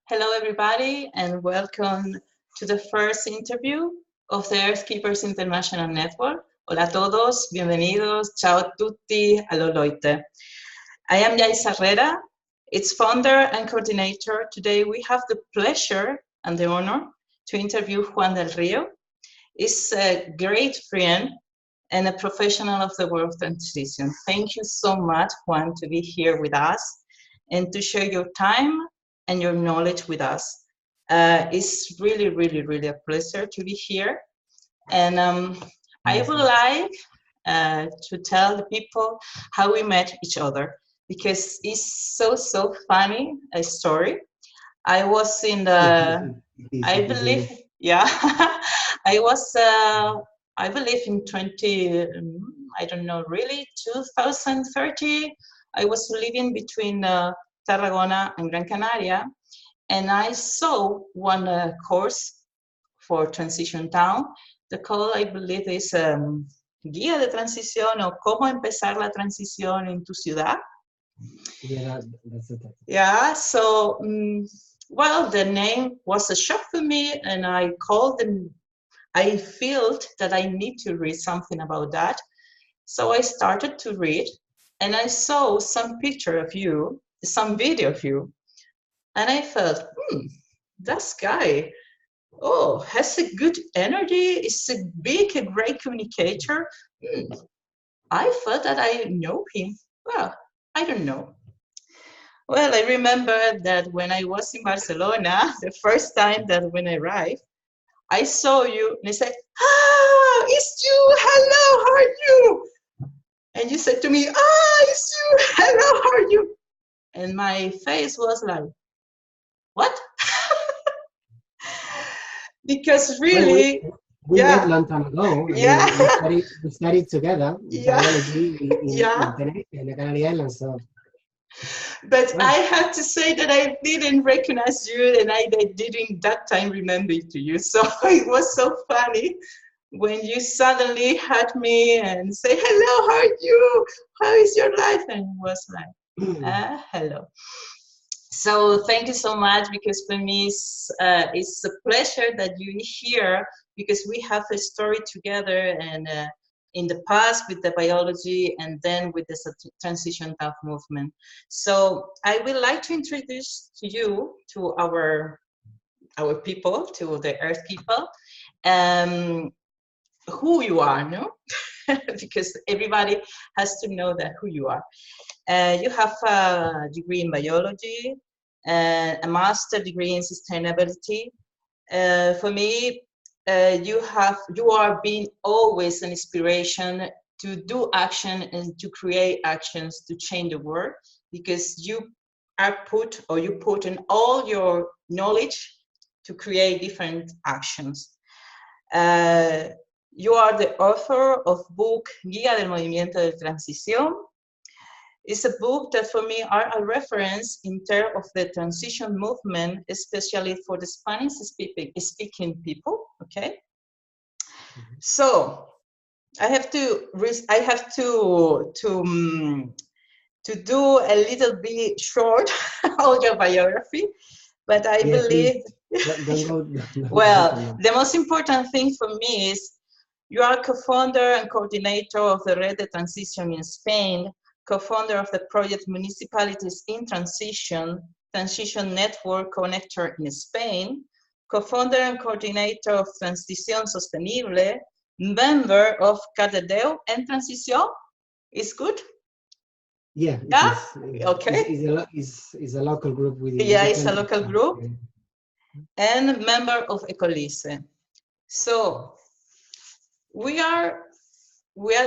Hello, everybody, and welcome to the first interview of the Earthkeepers International Network. Hola a todos, bienvenidos, ciao a tutti, allo Leute. I am Yais Herrera, its founder and coordinator. Today we have the pleasure and the honor to interview Juan del Río. He's a great friend and a professional of the world of transition. Thank you so much, Juan, to be here with us and to share your time and your knowledge with us. It's really, really, really a pleasure to be here. And I would like to tell the people how we met each other, because it's so funny, a story. I was in the, I believe, yeah, I was, I believe in 20, I don't know, really, 2030. I was living between Tarragona and Gran Canaria, and I saw one course for Transition Town. The call, I believe, is Guía de Transición o Cómo Empezar la Transición en tu Ciudad. Yeah, that's it. Yeah, so, well, the name was a shock for me, and I called them. I felt that I need to read something about that. So I started to read, and I saw some picture of you, some video of you, and I felt, that guy, oh, has a good energy, is a great communicator. I felt that I know him. Well, I don't know. Well, I remember that when I was in Barcelona, the first time that when I arrived, I saw you and I said, it's you, hello, how are you? And you said to me, it's you, hello, how are you? And my face was like, what? Because really, well, we met a long time ago. We studied together biology in Tenerife, in the Canary Islands. So. But I have to say that I didn't recognize you, and I didn't that time remember to you. So it was so funny when you suddenly had me and say, hello, how are you? How is your life? And it was like, hello. So thank you so much, because for me it's a pleasure that you're here, because we have a story together, and in the past with the biology and then with the transition tough movement. So I would like to introduce to you, to our people, to the Earth people, who you are, no? Because everybody has to know that who you are. You have a degree in biology, a master degree in sustainability. For me, you are being always an inspiration to do action and to create actions to change the world, because you put in all your knowledge to create different actions. You are the author of book Guía del Movimiento de Transición. It's a book that for me are a reference in terms of the transition movement, especially for the Spanish speaking people, okay? So I have to do a little bit short autobiography, but I believe, well, the most important thing for me is you are co-founder and coordinator of the Red de Transition in Spain, co-founder of the project Municipalities in Transition Network Connector in Spain, co-founder and coordinator of Transición Sostenible, member of Cadedeu en Transición. Is good? Yeah. Okay. It's a local group with. Yeah, it's a local group, and member of ECOLISE. So we are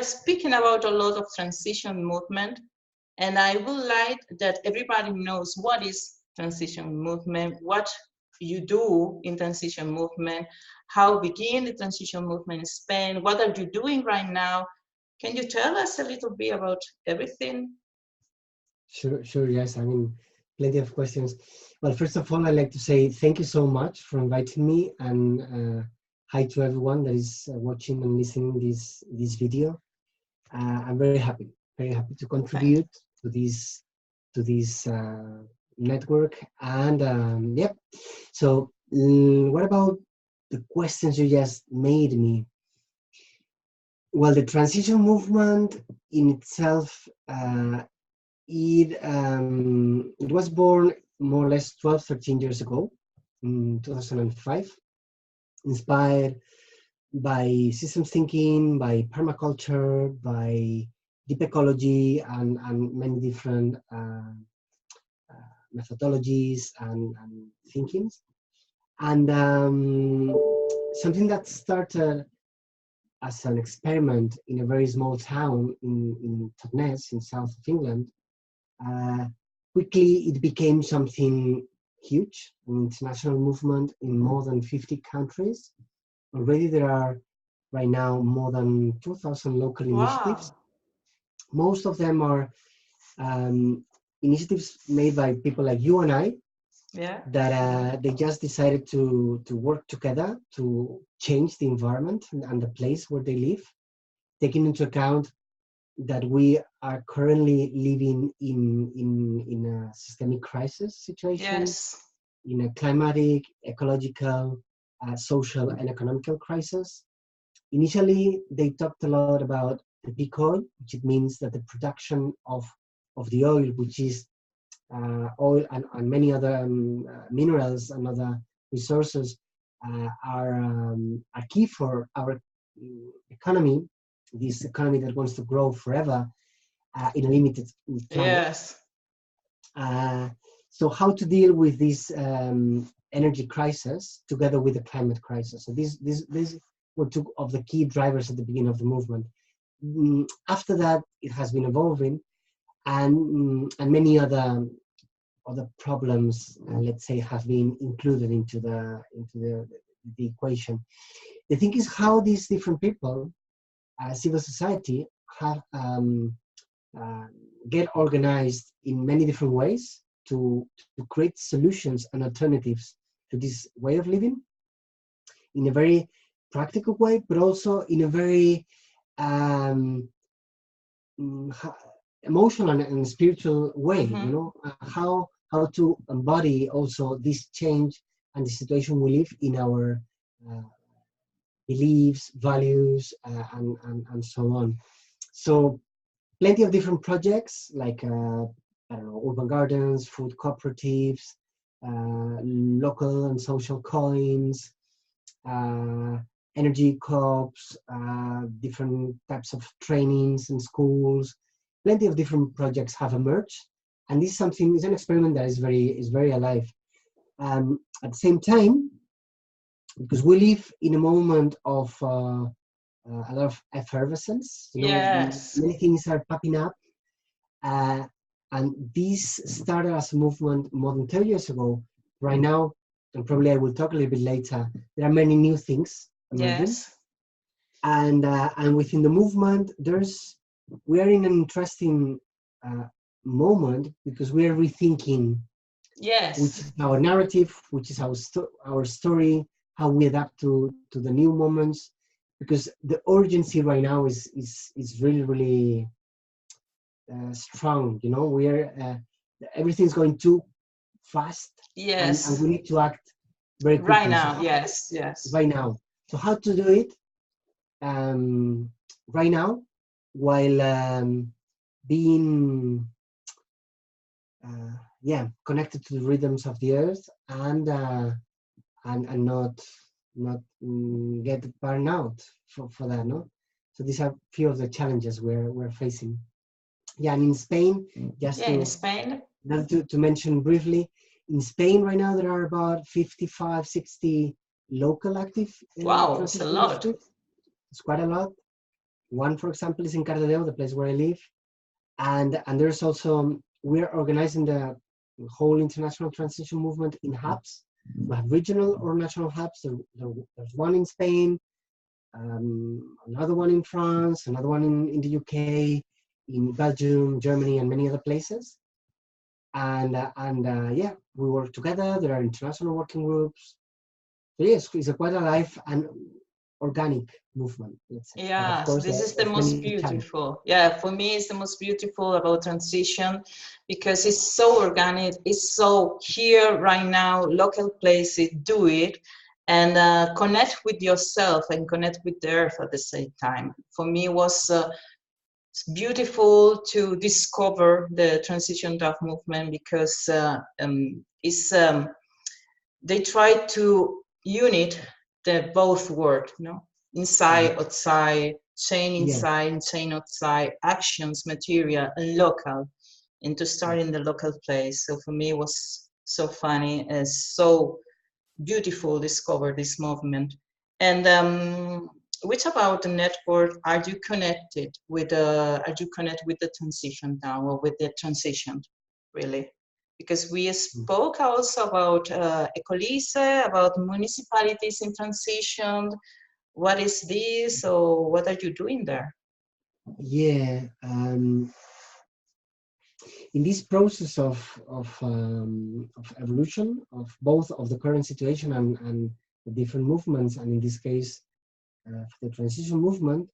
speaking about a lot of transition movement, and I would like that everybody knows what is transition movement, what you do in transition movement, how begin the transition movement in Spain, what are you doing right now? Can you tell us a little bit about everything? Sure, yes. I mean, plenty of questions. Well, first of all, I'd like to say thank you so much for inviting me, and hi to everyone that is watching and listening this video. I'm very happy to contribute to this network. And yep. So what about the questions you just made me? Well, the transition movement in itself, it was born more or less 12, 13 years ago, in 2005, inspired by systems thinking, by permaculture, by deep ecology, and many different methodologies and thinkings. And something that started as an experiment in a very small town in Totnes, in south of England, quickly it became something huge, an international movement in more than 50 countries. Already there are right now more than 2,000 local initiatives. Most of them are initiatives made by people like you and I, that they just decided to work together to change the environment and the place where they live, taking into account that we are currently living in a systemic crisis situation, in a climatic, ecological, social, and economical crisis. Initially, they talked a lot about the peak oil, which it means that the production of the oil, which is oil and many other minerals and other resources, are key for our economy, this economy that wants to grow forever in a limited planet. So how to deal with this energy crisis together with the climate crisis? So these were two of the key drivers at the beginning of the movement. After that, it has been evolving, and many other problems, let's say, have been included into the equation. The thing is how these different people, civil society, have get organized in many different ways to create solutions and alternatives to this way of living in a very practical way, but also in a very emotional and spiritual way. You know, how to embody also this change and the situation we live in our beliefs, values, and so on. So plenty of different projects like I don't know, urban gardens, food cooperatives, local and social coins, energy co-ops, different types of trainings and schools. Plenty of different projects have emerged, and this is an experiment that is very alive. At the same time, because we live in a moment of a lot of effervescence, you know, many things are popping up, and this started as a movement more than 30 years ago. Right now, and probably I will talk a little bit later, there are many new things emerging. And within the movement, we are in an interesting moment, because we are rethinking which is our narrative, which is our story, how we adapt to the new moments, because the urgency right now is really strong. You know, everything's going too fast, and we need to act very quickly right now. Right now. So how to do it right now, while being connected to the rhythms of the earth, and not get burned out for that, no? So these are few of the challenges we're facing. Yeah, and in Spain, just to mention briefly, in Spain right now there are about 55, 60 local active. Wow, it's a lot. It's quite a lot. One, for example, is in Cardedeu, the place where I live, and there's also, we're organizing the whole international transition movement in hubs. We have regional or national hubs. There's one in Spain, another one in France, another one in the UK, in Belgium, Germany, and many other places. And we work together. There are international working groups. So yes, it's quite alive, and organic movement, let's say. But of Yeah, course, this is the of most many channels. beautiful. Yeah, for me, it's the most beautiful about transition because it's so organic. It's so here right now, local places do it and connect with yourself and connect with the earth at the same time. For me, it was beautiful to discover the transition draft movement because they try to unite the both world, you know, inside, outside, chain inside, chain outside, actions, material, and local, and to start in the local place. So for me, it was so funny and so beautiful discover this movement. And which about the network are you connected with? Are you connected with the transition now, or with the transition, really? Because we spoke also about ECOLISE, about municipalities in transition. What is this, or what are you doing there? Yeah, in this process of evolution of both of the current situation and the different movements, and in this case, the transition movement,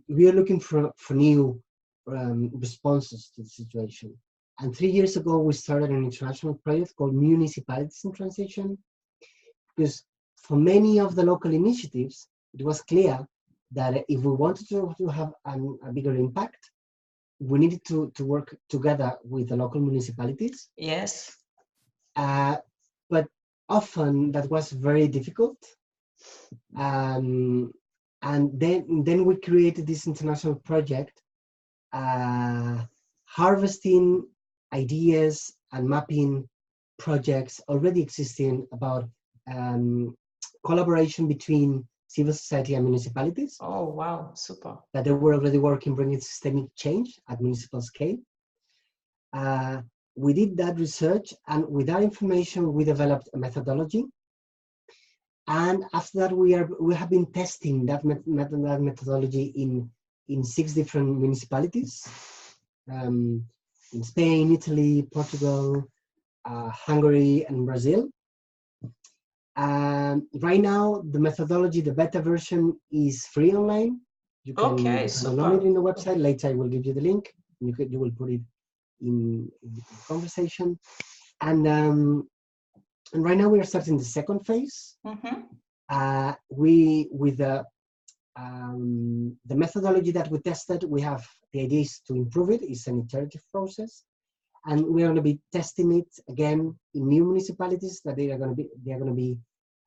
we are looking for new responses to the situation. And 3 years ago, we started an international project called Municipalities in Transition, because for many of the local initiatives, it was clear that if we wanted to have a bigger impact, we needed to work together with the local municipalities. Yes. But often that was very difficult. And then we created this international project, harvesting ideas and mapping projects already existing about collaboration between civil society and municipalities. Oh, wow, super. That they were already working bringing systemic change at municipal scale. We did that research, and with that information, we developed a methodology. And after that, we have been testing that methodology in 6 different municipalities, in Spain, Italy, Portugal, Hungary, and Brazil. Right now, the methodology, the beta version, is free online. You can download it in the website. Later, I will give you the link. You will put it in the conversation. And right now, we are starting the second phase. With the methodology that we tested, we have the idea is to improve it. It's an iterative process, and we're going to be testing it again in new municipalities that they are going to be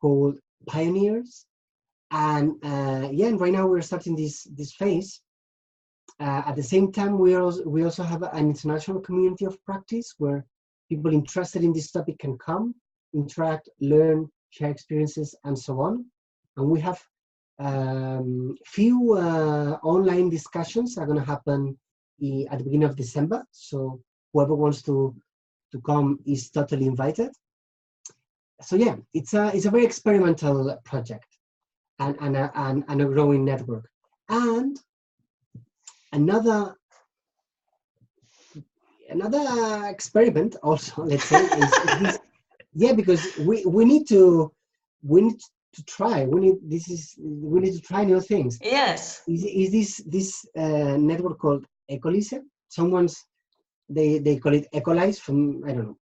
called pioneers. And and right now we're starting this phase. At the same time, we also have an international community of practice where people interested in this topic can come, interact, learn, share experiences, and so on. And we have few online discussions are going to happen at the beginning of December. So whoever wants to come is totally invited. So yeah, it's a very experimental project and a growing network. And another experiment also, let's say, is this. Yeah, because we need to try. We need to try new things. Yes. Is this network called ECOLISE? They call it ECOLISE from, I don't know.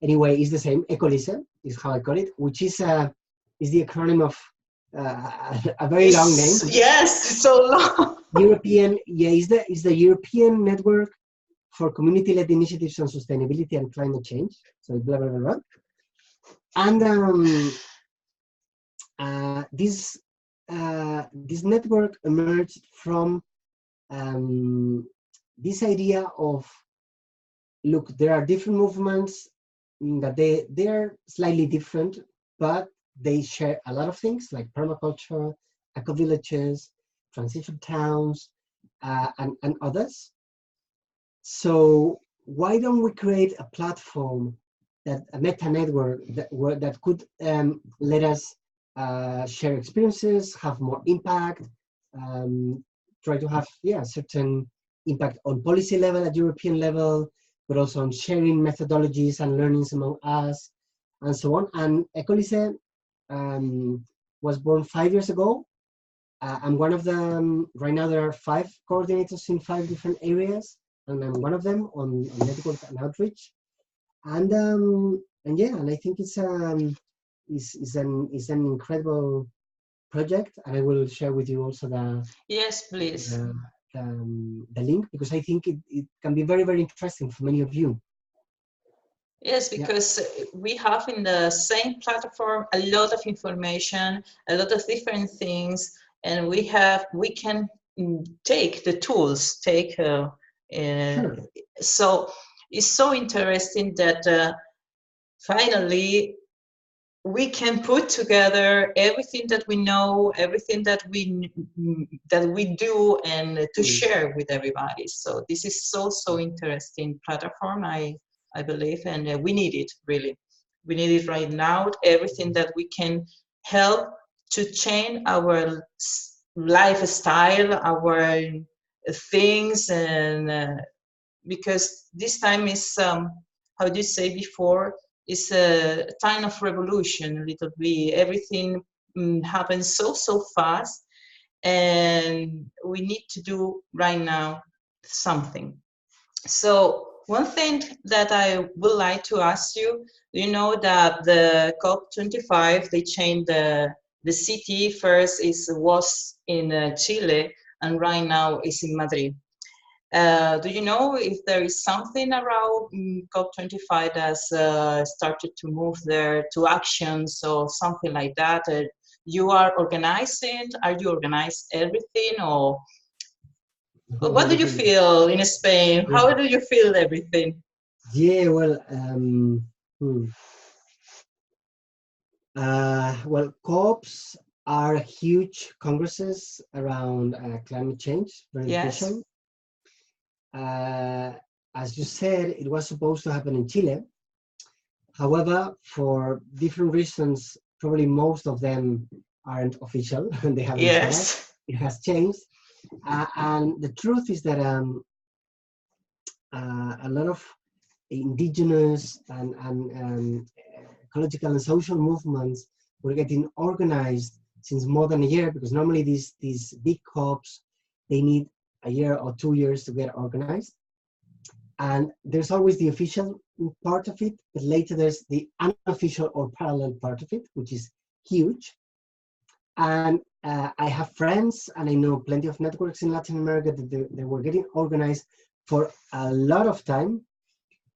Anyway, it's the same. ECOLISE is how I call it, which is the acronym of a very long name. Yes, so long. European. Yeah, is the European Network for Community-Led Initiatives on Sustainability and Climate Change. So blah blah blah blah. And this network emerged from this idea of, look, there are different movements that they are slightly different, but they share a lot of things like permaculture, eco-villages, transition towns, and others. So why don't we create a platform, a meta network that could let us share experiences, have more impact, try to have certain impact on policy level at European level, but also on sharing methodologies and learnings among us, and so on. And ECOLISE was born 5 years ago. I'm one of them. Right now there are 5 coordinators in 5 different areas, and I'm one of them on network and outreach. And yeah, and I think it's an incredible project, and I will share with you also yes, please. The link, because I think it can be very, very interesting for many of you. Yes, because we have in the same platform a lot of information, a lot of different things, and we can take the tools, Sure. So it's so interesting that finally we can put together everything that we know, everything that we do, and to share with everybody. So this is so interesting platform, I believe, and we need it, really. We need it right now, everything that we can help to change our lifestyle, our things, and because this time is, how do you say before, it's a time of revolution, a little bit. Everything happens so fast, and we need to do right now something. So one thing that I would like to ask you, you know that the COP25, they changed the city. First was in Chile, and right now it's in Madrid. Do you know if there is something around COP25 that's started to move there to actions or something like that? You are organizing? Are you organizing everything, or what do you feel in Spain? Yeah. How do you feel everything? Yeah, well, well, COPs are huge congresses around climate change, very Yes. official. As you said, it was supposed to happen in Chile. However, for different reasons, probably most of them aren't official and they haven't started. It has changed. And the truth is that a lot of indigenous and ecological and social movements were getting organized since more than a year, because normally these big COPs, they need a year or 2 years to get organized. And there's always the official part of it, but later there's the unofficial or parallel part of it, which is huge. And I have friends, and I know plenty of networks in Latin America that they were getting organized for a lot of time,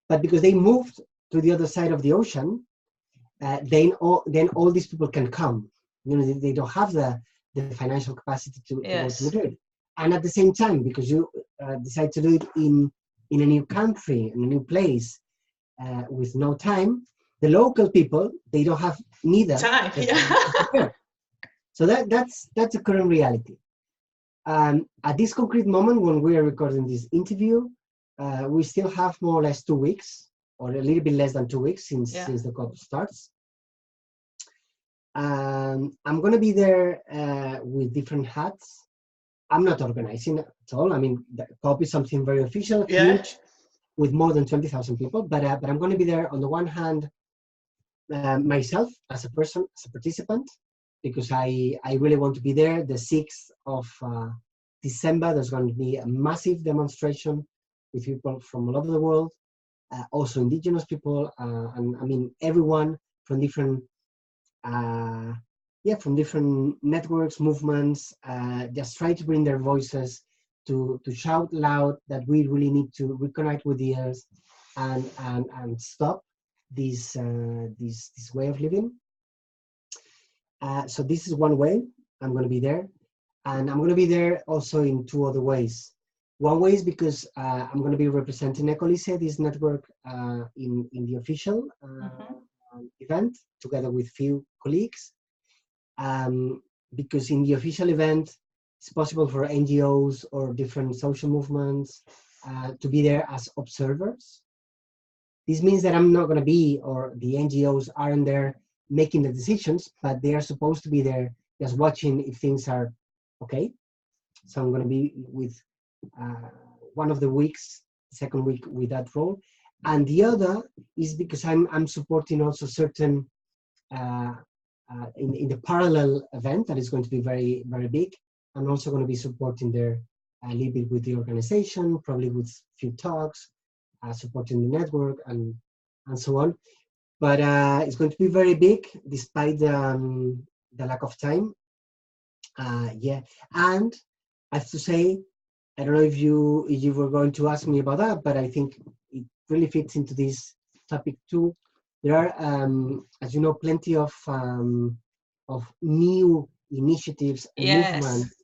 but because they moved to the other side of the ocean, then all these people can come. You know, they don't have the financial capacity to go to Madrid. And at the same time, because you decide to do it in a new country, in a new place, with no time, the local people, they don't have neither time. So that's a current reality. At this concrete moment, when we are recording this interview, we still have more or less 2 weeks, or a little bit less than 2 weeks since the COP starts. I'm going to be there with different hats. I'm not organizing at all. I mean, the COP is something very official, huge, with more than 20,000 people. But I'm going to be there on the one hand, myself as a person, as a participant, because I really want to be there. The 6th of December, there's going to be a massive demonstration with people from all over the world, also indigenous people, and I mean everyone from different from different networks, movements, just try to bring their voices to shout loud that we really need to reconnect with the earth and stop this way of living. So this is one way I'm going to be there, and I'm going to be there also in 2 other ways. One way is because I'm going to be representing ECOLISE, this network, in the official event, together with few colleagues. Because in the official event, it's possible for NGOs or different social movements to be there as observers. This means that I'm not going to be, or the NGOs aren't there making the decisions, but they are supposed to be there just watching if things are okay. So I'm going to be with one of the weeks, second week, with that role. And the other is because I'm supporting also certain in the parallel event that is going to be very, very big. I'm also going to be supporting there a little bit with the organization, probably with a few talks, supporting the network and so on. But it's going to be very big despite the lack of time. Yeah, and I have to say, I don't know if you were going to ask me about that, but I think it really fits into this topic too. There are, as you know, plenty of new initiatives and movements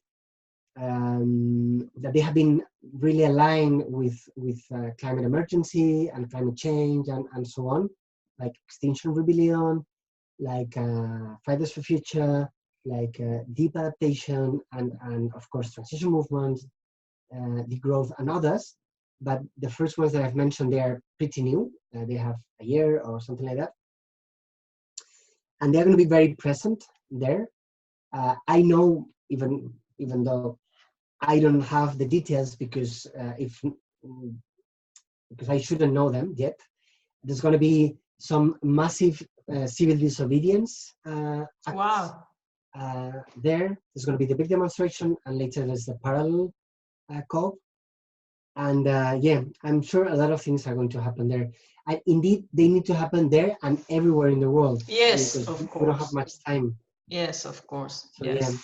that they have been really aligned with climate emergency and climate change and so on, like Extinction Rebellion, like Fridays for Future, like deep adaptation, and of course transition movements, degrowth, and others. But the first ones that I've mentioned, they are pretty new. They have a year or something like that, and they're going to be very present there. I know, even though I don't have the details, because because I shouldn't know them yet. There's going to be some massive civil disobedience acts. Wow. There's going to be the big demonstration, and later there's the parallel COP. And yeah, I'm sure a lot of things are going to happen there. And indeed, they need to happen there and everywhere in the world. Yes, because of course. We don't have much time. Yes, of course. So, yes. Yeah.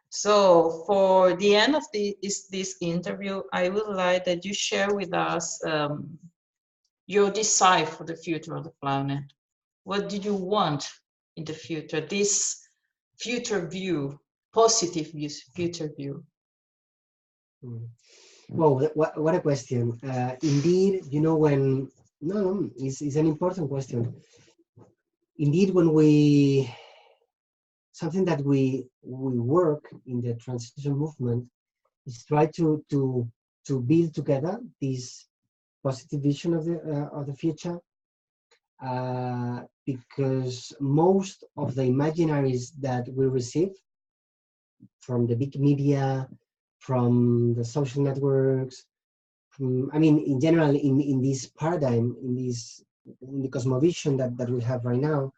So for the end of this interview, I would like that you share with us your desire for the future of the planet. What do you want in the future? This future view, positive view, future view. Well, what a question. Indeed, you know, when it's an important question. Indeed, when something that we work in the transition movement is try to build together this positive vision of the future, because most of the imaginaries that we receive from the big media, from the social networks, I mean, in general, in this paradigm, in the cosmovision that we have right now,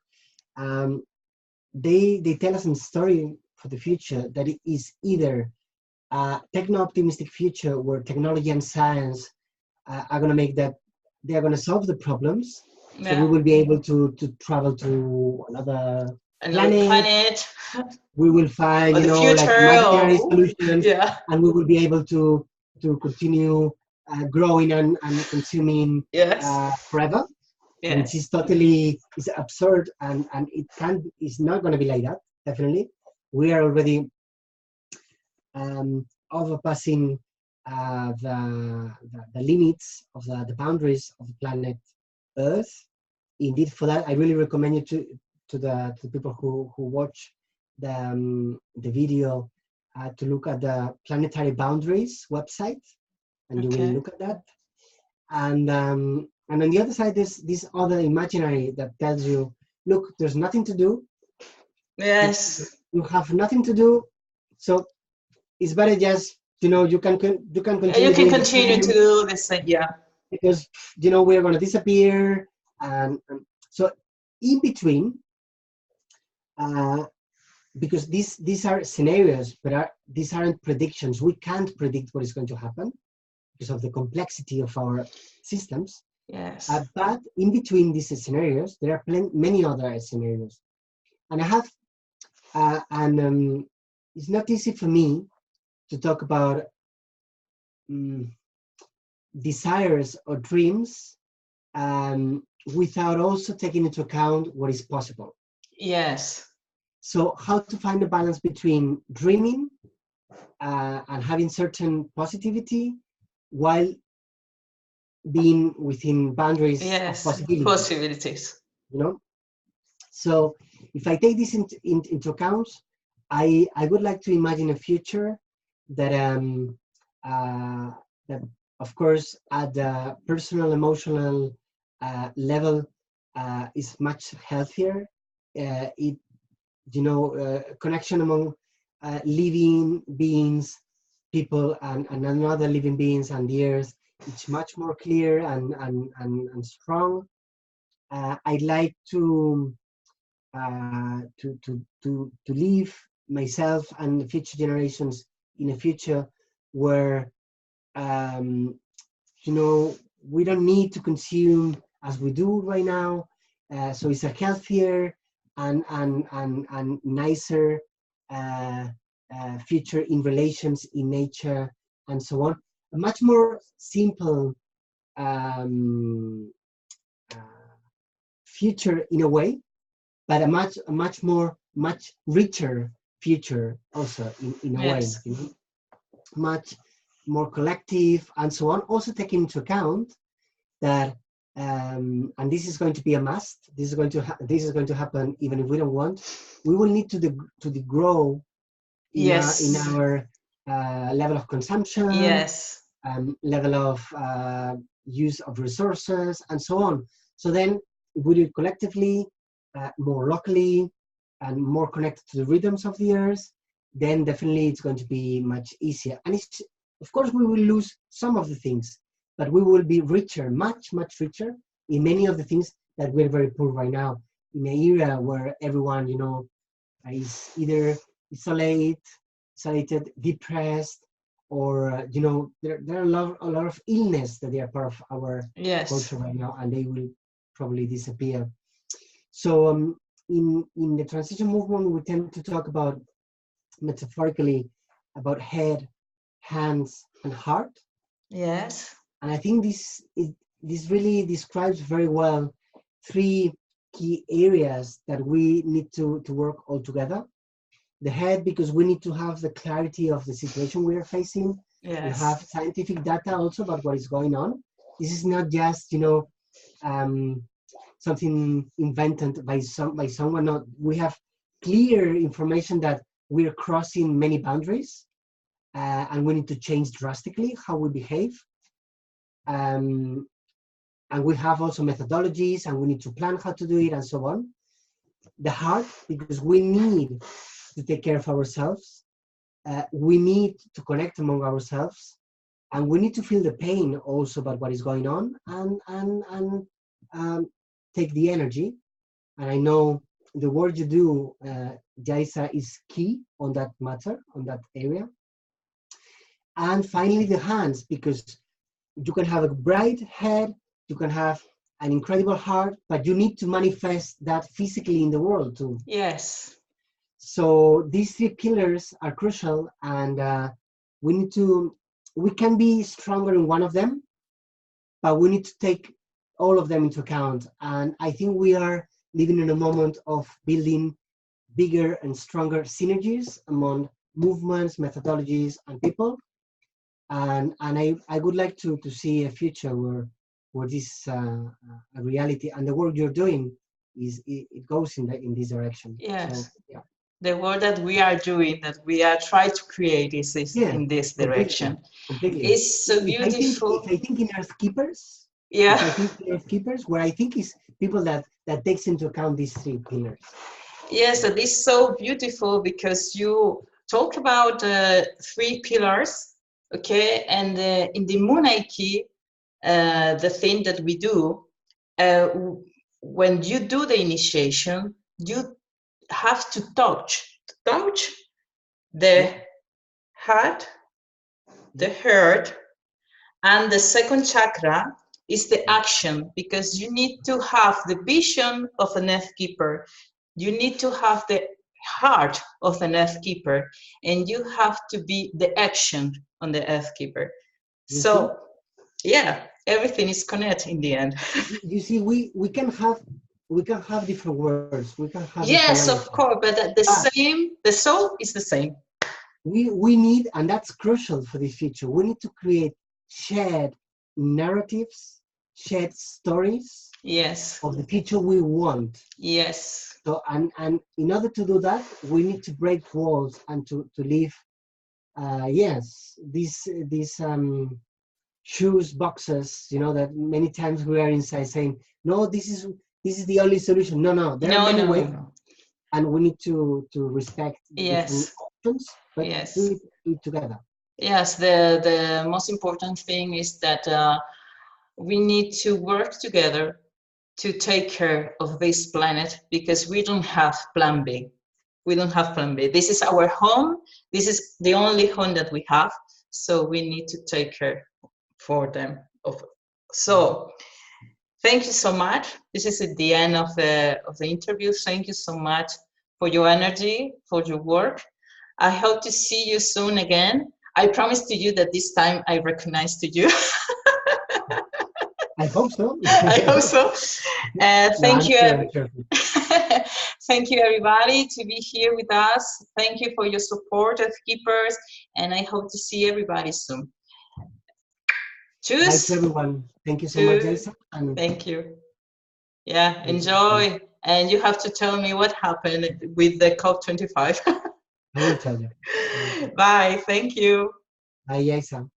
they tell us a story for the future that it is either a techno-optimistic future where technology and science are going to make that they are going to solve the problems. Yeah. So we will be able to travel to another planet. We will find, like imaginary solutions, and we will be able to continue growing and consuming forever. Yes. Which is totally absurd, and it's not going to be like that. Definitely, we are already overpassing the limits of the boundaries of the planet Earth. Indeed, for that, I really recommend you to the people who watch the video to look at the Planetary Boundaries website, and you will look at that. And on the other side, there's this other imaginary that tells you, look, there's nothing to do. Yes. You have nothing to do, so it's better just, you can continue. You can continue to do this thing, because we're going to disappear, and so in between, because these are scenarios, but these aren't predictions. We can't predict what is going to happen because of the complexity of our systems. Yes. But in between these scenarios, there are many other scenarios, and I have, it's not easy for me to talk about desires or dreams without also taking into account what is possible. Yes. So how to find a balance between dreaming and having certain positivity while being within boundaries of possibilities. So if I take this into account, I would like to imagine a future that that, of course, at the personal, emotional level is much healthier. Connection among living beings, people, and another living beings and the earth, it's much more clear and strong. I'd like to to leave myself and the future generations in a future where you know, we don't need to consume as we do right now. So it's a healthier and nicer future in relations, in nature, and so on. A much more simple uh, future in a way, but a much richer future also in a way. Yes. You know? Much more collective and so on. Also taking into account that, and this is going to be a must. This is going to happen even if we don't want. We will need to grow in Yes. our level of consumption, Yes. level of use of resources, and so on. So then, if we do it collectively, more locally, and more connected to the rhythms of the earth, then definitely it's going to be much easier. And it's, of course, we will lose some of the things, but we will be richer, much richer in many of the things that we're very poor right now. In an era where everyone, you know, is either isolated, depressed, or you know, there are a lot of illness that they are part of our Yes. culture right now, and they will probably disappear. So in the transition movement, we tend to talk about, metaphorically, about head, hands, and heart. Yes. And I think this really describes very well three key areas that we need to work all together. The head, because we need to have the clarity of the situation we are facing. Yes. We have scientific data also about what is going on. This is not just, you know, something invented by someone. No, we have clear information that we're crossing many boundaries, and we need to change drastically how we behave. And we have also methodologies, and we need to plan how to do it, and so on. The heart, because we need to take care of ourselves. We need to connect among ourselves, and we need to feel the pain also about what is going on, and take the energy. And I know the work you do, Jaisa, is key on that matter, on that area. And finally, the hands, because you can have a bright head, you can have an incredible heart, but you need to manifest that physically in the world too. Yes. So these three pillars are crucial, and we can be stronger in one of them, but we need to take all of them into account. And I think we are living in a moment of building bigger and stronger synergies among movements, methodologies, and people. And I would like to see a future where this a reality, and the work you're doing it goes in this direction. Yes. So, yeah. The work that we are doing, that we are trying to create, is in this direction. Completely. It's so beautiful. If I think in Earthkeepers, yeah. If I think in Earthkeepers, where I think is people that takes into account these three pillars. Yes, it is so beautiful because you talk about three pillars, okay? And in the Monarchy, the thing that we do, when you do the initiation, you have to touch the heart, the heart, and the second chakra is the action, because you need to have the vision of an Earthkeeper. You need to have the heart of an Earthkeeper, and you have to be the action on the Earthkeeper. So, yeah, everything is connected in the end. You see, we can have different words. We can have yes, of course, but the soul is the same. We need, and that's crucial for the future. We need to create shared narratives, shared stories. Yes. Of the future we want. Yes. So and in order to do that, we need to break walls and to live. Yes, these shoes boxes, you know, that many times we are inside saying, no, this is the only solution. No, there are many ways, and we need to respect different options, but do it together. Yes, the most important thing is that we need to work together to take care of this planet, because we don't have plan B. We don't have plan B. This is our home. This is the only home that we have. So we need to take care for them. So thank you so much. This is at the end of the interview. Thank you so much for your energy, for your work. I hope to see you soon again. I promise to you that this time I recognize to you. I hope so. I hope so. Thank you. Sure. Thank you, everybody, to be here with us. Thank you for your support, Earthkeepers, and I hope to see everybody soon. Cheers. Bye to everyone. Thank you so much, Elsa. And thank you. Yeah, enjoy. And you have to tell me what happened with the COP25. I will tell you. Bye. Thank you. Bye, Elsa.